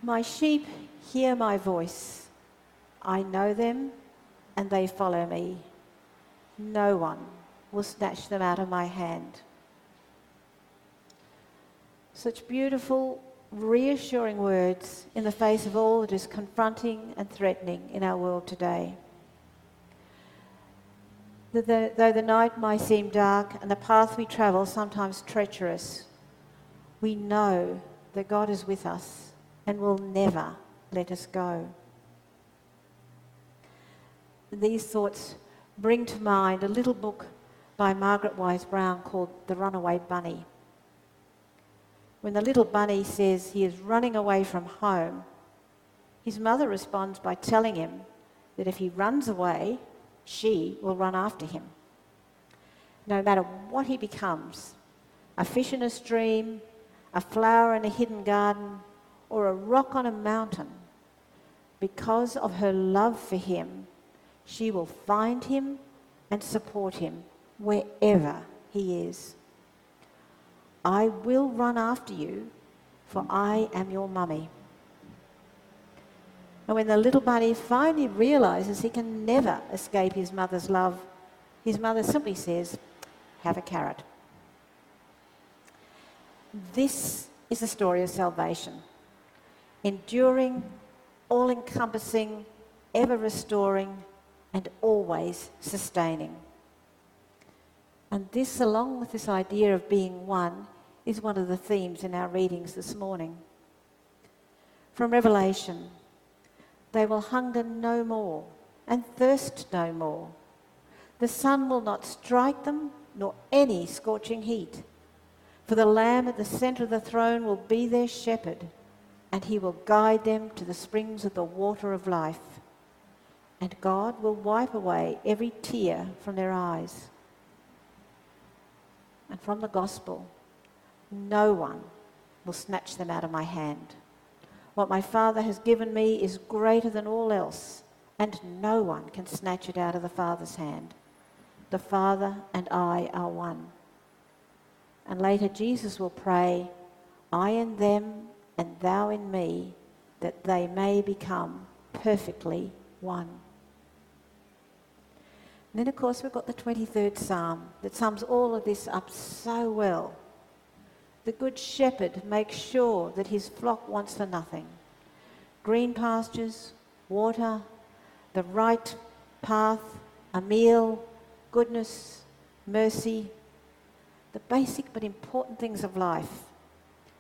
My sheep hear my voice. I know them and they follow me. No one will snatch them out of my hand. Such beautiful, reassuring words in the face of all that is confronting and threatening in our world today. Though the night might seem dark and the path we travel sometimes treacherous, we know that God is with us and will never let us go. These thoughts bring to mind a little book by Margaret Wise Brown called The Runaway Bunny. When the little bunny says he is running away from home, his mother responds by telling him that if he runs away, she will run after him. No matter what he becomes, a fish in a stream, a flower in a hidden garden, or a rock on a mountain, because of her love for him, she will find him and support him wherever he is. I will run after you, for I am your mummy. And when the little bunny finally realises he can never escape his mother's love, his mother simply says, "Have a carrot." This is the story of salvation. Enduring, all-encompassing, ever-restoring, and always sustaining. And this, along with this idea of being one, is one of the themes in our readings this morning. From Revelation, they will hunger no more and thirst no more. The sun will not strike them, nor any scorching heat. For the Lamb at the centre of the throne will be their shepherd, and he will guide them to the springs of the water of life. And God will wipe away every tear from their eyes. And from the gospel, no one will snatch them out of my hand. What my Father has given me is greater than all else, and no one can snatch it out of the Father's hand. The Father and I are one. And later Jesus will pray, I in them and thou in me, that they may become perfectly one. And then, of course, we've got the 23rd Psalm that sums all of this up so well. The Good Shepherd makes sure that his flock wants for nothing. Green pastures, water, the right path, a meal, goodness, mercy, the basic but important things of life.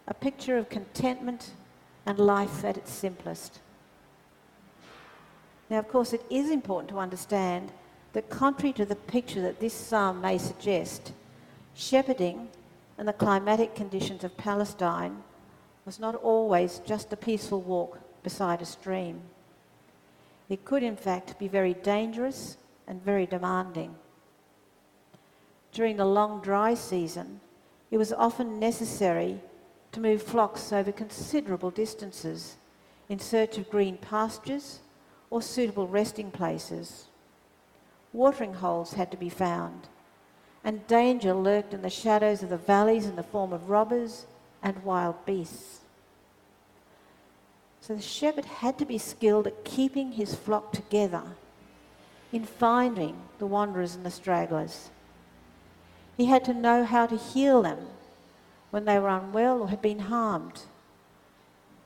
A picture of contentment and life at its simplest. Now, of course, it is important to understand that contrary to the picture that this psalm may suggest, shepherding and the climatic conditions of Palestine was not always just a peaceful walk beside a stream. It could, in fact, be very dangerous and very demanding. During the long dry season, it was often necessary to move flocks over considerable distances in search of green pastures or suitable resting places. Watering holes had to be found, and danger lurked in the shadows of the valleys in the form of robbers and wild beasts. So the shepherd had to be skilled at keeping his flock together, in finding the wanderers and the stragglers. He had to know how to heal them when they were unwell or had been harmed.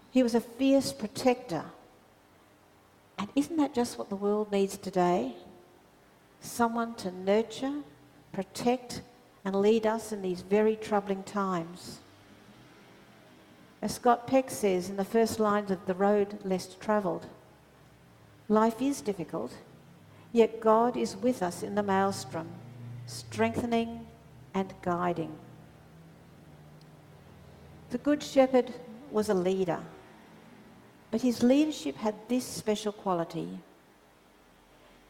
He was a fierce protector. And isn't that just what the world needs today? Someone to nurture, protect, and lead us in these very troubling times. As Scott Peck says in the first lines of The Road Less Travelled, life is difficult, yet God is with us in the maelstrom, strengthening and guiding. The Good Shepherd was a leader, but his leadership had this special quality.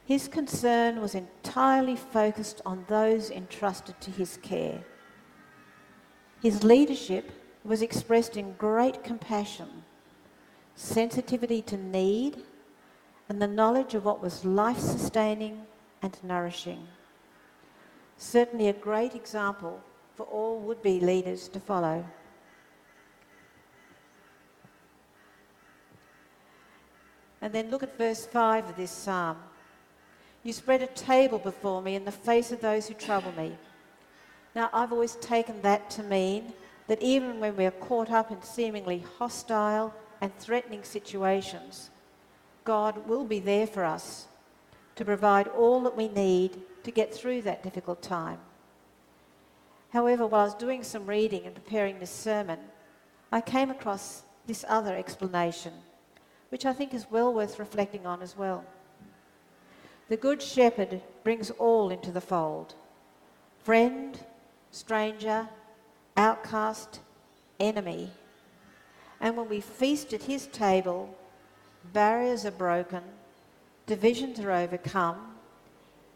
His concern was entirely focused on those entrusted to his care. His leadership was expressed in great compassion, sensitivity to need, and the knowledge of what was life-sustaining and nourishing. Certainly a great example for all would-be leaders to follow. And then look at verse 5 of this psalm. You spread a table before me in the face of those who trouble me. Now, I've always taken that to mean that even when we are caught up in seemingly hostile and threatening situations, God will be there for us to provide all that we need to get through that difficult time. However, while I was doing some reading and preparing this sermon, I came across this other explanation, which I think is well worth reflecting on as well. The Good Shepherd brings all into the fold: friend, stranger, outcast, enemy. And when we feast at his table, barriers are broken, divisions are overcome,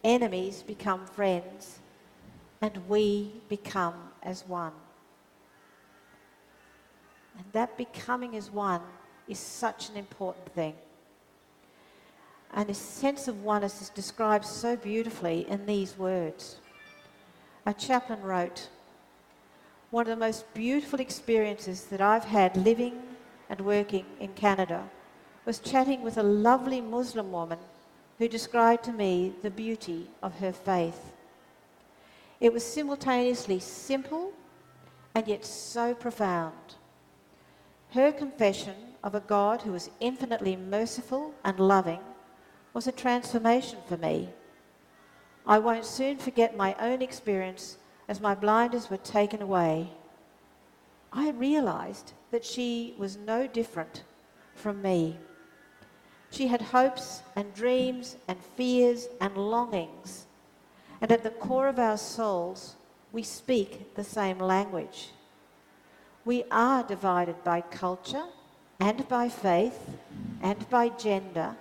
enemies become friends, and we become as one. And that becoming as one is such an important thing. And this sense of oneness is described so beautifully in these words. A chaplain wrote, "One of the most beautiful experiences that I've had living and working in Canada was chatting with a lovely Muslim woman who described to me the beauty of her faith. It was simultaneously simple and yet so profound. Her confession of a God who was infinitely merciful and loving was a transformation for me. I won't soon forget my own experience as my blinders were taken away. I realised that she was no different from me. She had hopes and dreams and fears and longings, and at the core of our souls, we speak the same language. We are divided by culture and by faith and by gender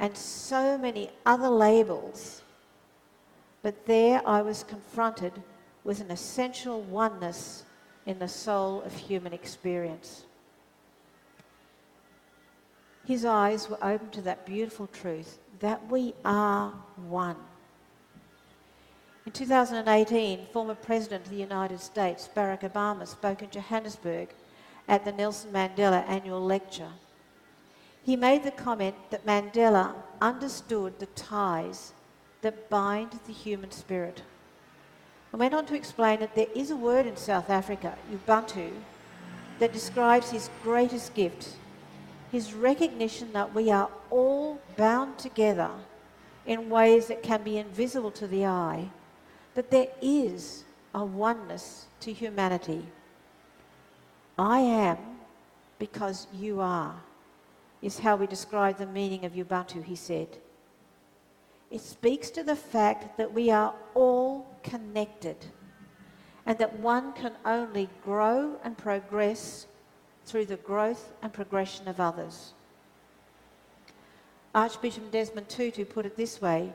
and so many other labels. But there I was confronted with an essential oneness in the soul of human experience." His eyes were open to that beautiful truth that we are one. In 2018, former President of the United States, Barack Obama, spoke in Johannesburg at the Nelson Mandela Annual Lecture. He made the comment that Mandela understood the ties that bind the human spirit, and went on to explain that there is a word in South Africa, Ubuntu, that describes his greatest gift, his recognition that we are all bound together in ways that can be invisible to the eye, that there is a oneness to humanity. I am because you are, is how we describe the meaning of Ubuntu, he said. It speaks to the fact that we are all connected and that one can only grow and progress through the growth and progression of others. Archbishop Desmond Tutu put it this way: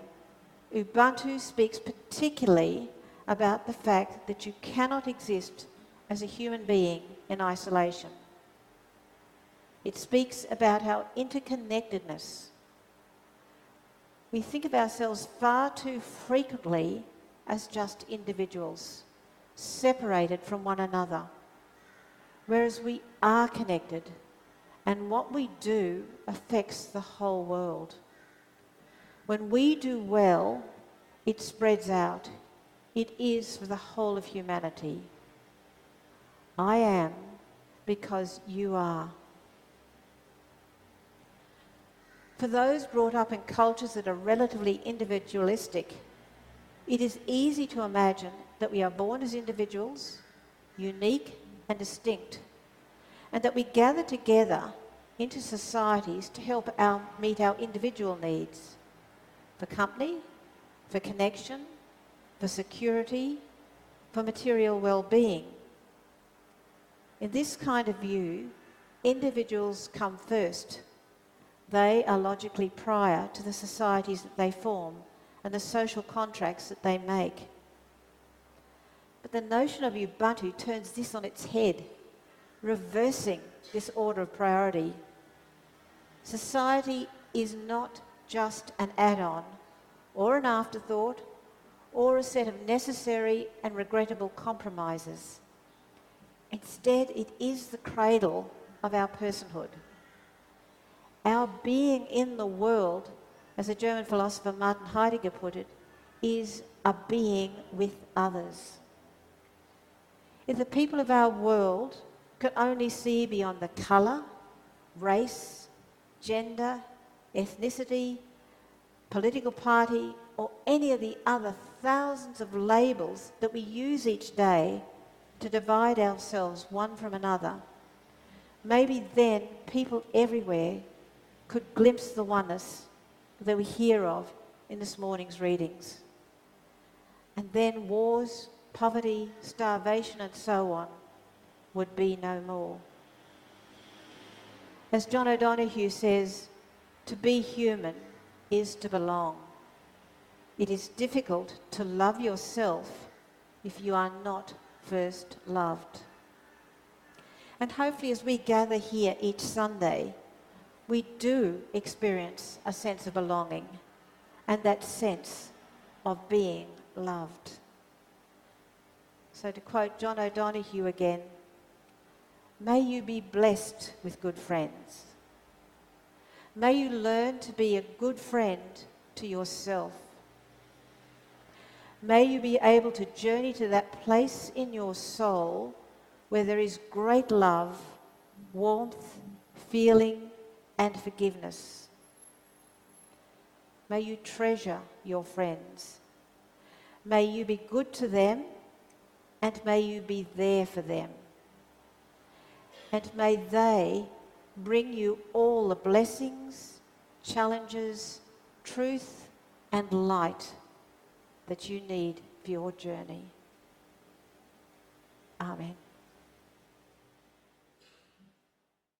Ubuntu speaks particularly about the fact that you cannot exist as a human being in isolation. It speaks about our interconnectedness. We think of ourselves far too frequently as just individuals, separated from one another, whereas we are connected, and what we do affects the whole world. When we do well, it spreads out. It is for the whole of humanity. I am because you are. For those brought up in cultures that are relatively individualistic, it is easy to imagine that we are born as individuals, unique and distinct, and that we gather together into societies to help meet our individual needs for company, for connection, for security, for material well-being. In this kind of view, individuals come first. They are logically prior to the societies that they form and the social contracts that they make. But the notion of Ubuntu turns this on its head, reversing this order of priority. Society is not just an add-on or an afterthought or a set of necessary and regrettable compromises. Instead, it is the cradle of our personhood. Our being in the world, as the German philosopher Martin Heidegger put it, is a being with others. If the people of our world could only see beyond the colour, race, gender, ethnicity, political party, or any of the other thousands of labels that we use each day to divide ourselves one from another, maybe then people everywhere could glimpse the oneness that we hear of in this morning's readings. And then wars, poverty, starvation and so on would be no more. As John O'Donoghue says, to be human is to belong. It is difficult to love yourself if you are not first loved. And hopefully as we gather here each Sunday, we do experience a sense of belonging and that sense of being loved. So to quote John O'Donoghue again, may you be blessed with good friends. May you learn to be a good friend to yourself. May you be able to journey to that place in your soul where there is great love, warmth, feeling, and forgiveness. May you treasure your friends. May you be good to them, and may you be there for them. And may they bring you all the blessings, challenges, truth, and light that you need for your journey. Amen.